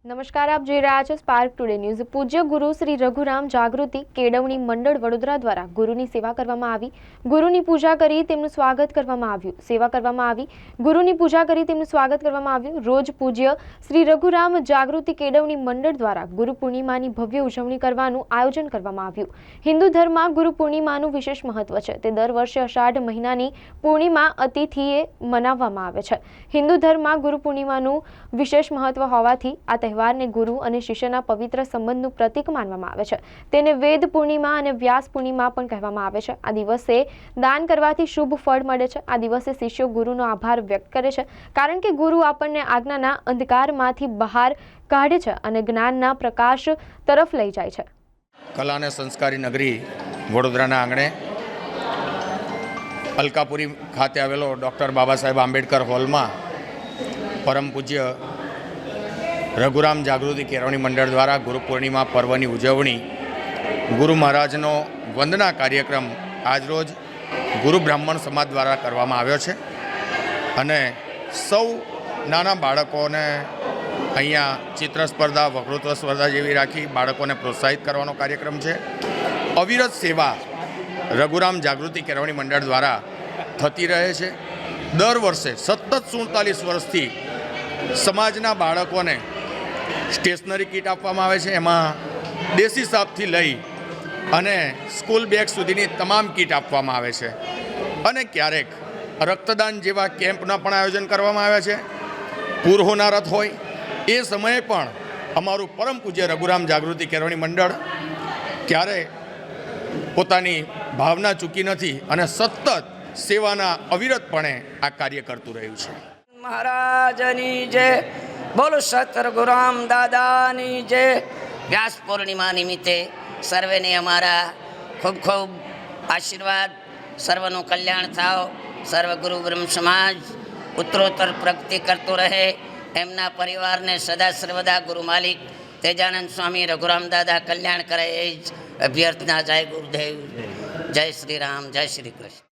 નમસ્કાર, આપ જોઈ રહ્યા છો સ્પાર્ક ટુડે ન્યૂઝ। પૂજ્ય ગુરુ શ્રી રઘુરામ જાગૃતિ કેળવણી મંડળ વડોદરા દ્વારા ગુરુની સેવા કરવામાં આવી। ગુરુની પૂજા કરી તેમનું સ્વાગત કરવામાં આવ્યું। સેવા કરવામાં આવી, ગુરુની પૂજા કરી તેમનું સ્વાગત કરવામાં આવ્યું। રોજ પૂજ્ય શ્રી રઘુરામ જાગૃતિ કેળવણી મંડળ દ્વારા ગુરુ પૂર્ણિમાની ભવ્ય ઉજવણી કરવાનું આયોજન કરવામાં આવ્યું। હિન્દુ ધર્મમાં ગુરુ પૂર્ણિમાનું વિશેષ મહત્વ છે। તે દર વર્ષે અષાઢ મહિનાની પૂર્ણિમા અતિથિએ મનાવવામાં આવે છે। હિન્દુ ધર્મમાં ગુરુ પૂર્ણિમાનું વિશેષ મહત્વ હોવાથી આ તહેવારને ગુરુ અને શિષ્યના પવિત્ર સંબંધનું પ્રતીક માનવામાં આવે છે। તેને વેદ પૂર્ણિમા અને વ્યાસ પૂર્ણિમા પણ કહેવામાં આવે છે। આ દિવસે દાન કરવાથી શુભ ફળ મળે છે। આ દિવસે શિષ્યો ગુરુનો આભાર વ્યક્ત કરે છે, કારણ કે ગુરુ આપણને આજ્ઞાના અંધકારમાંથી બહાર કાઢે છે અને જ્ઞાનના પ્રકાશ તરફ લઈ જાય છે। કલા અને સંસ્કારી નગરી વડોદરાના આંગણે અલકાપુરી ખાતે આવેલો ડૉક્ટર બાબા સાહેબ આંબેડકર હોલમાં પરમ પૂજ્ય રઘુરામ જાગૃતિ કેળવણી મંડળ દ્વારા ગુરુ પૂર્ણિમા પર્વની ઉજવણી, ગુરુ મહારાજનો વંદના કાર્યક્રમ આજરોજ ગુરુ બ્રાહ્મણ સમાજ દ્વારા કરવામાં આવ્યો છે અને સૌ નાના બાળકોને અહીંયા ચિત્ર સ્પર્ધા, વક્તૃત્વ સ્પર્ધા જેવી રાખી બાળકોને પ્રોત્સાહિત કરવાનો કાર્યક્રમ છે। અવિરત સેવા રઘુરામ જાગૃતિ કેળવણી મંડળ દ્વારા થતી રહે છે। દર વર્ષે સતત 47 વર્ષથી સમાજના બાળકોને સ્ટેશનરી કીટ આપવામાં આવે છે। એમાં દેશી સાપથી લઈ અને સ્કૂલ બેગ સુધીની તમામ કીટ આપવામાં આવે છે અને ક્યારેક રક્તદાન જેવા કેમ્પના પણ આયોજન કરવામાં આવ્યા છે। પૂર હોનારત હોય એ સમયે પણ અમારું પરમ પૂજ્ય રઘુરામ જાગૃતિ કેળવણી મંડળ ક્યારે પોતાની ભાવના ચૂકી નથી અને સતત સેવાના અવિરતપણે આ કાર્ય કરતું રહ્યું છે। મહારાજની જય, બોલો સત રઘુરામ દાદાની જય। વ્યાસ પૂર્ણિમા નિમિત્તે સર્વેને અમારા ખૂબ ખૂબ આશીર્વાદ। સર્વનું કલ્યાણ થાવ, સર્વ ગુરુ બ્રહ્મ સમાજ ઉત્તરોત્તર પ્રગતિ કરતો રહે, એમના પરિવારને સદા સર્વદા ગુરુ માલિક તેજાનંદ સ્વામી રઘુરામ દાદા કલ્યાણ કરે એ જ અભ્યર્થના। જય ગુરુદેવ, જય શ્રી રામ, જય શ્રી કૃષ્ણ।